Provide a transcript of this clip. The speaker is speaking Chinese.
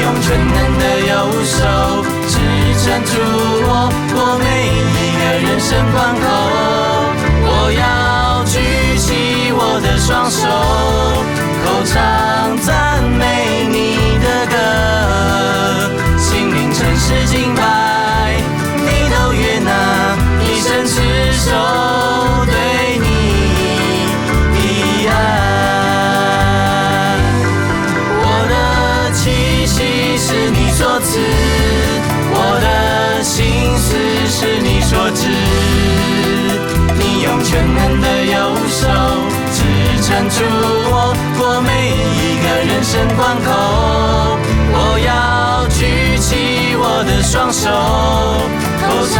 用全能的右手支撑住我过每一个人生关口。我要举起我的双手，口唱赞美你的歌，心灵诚实敬拜，你都悦纳，一生持守对你的爱。我的气息是你所赐，我的心思是你所知，你用全能的右手支撑住我过每一个人生关口。我要举起我的双手，口唱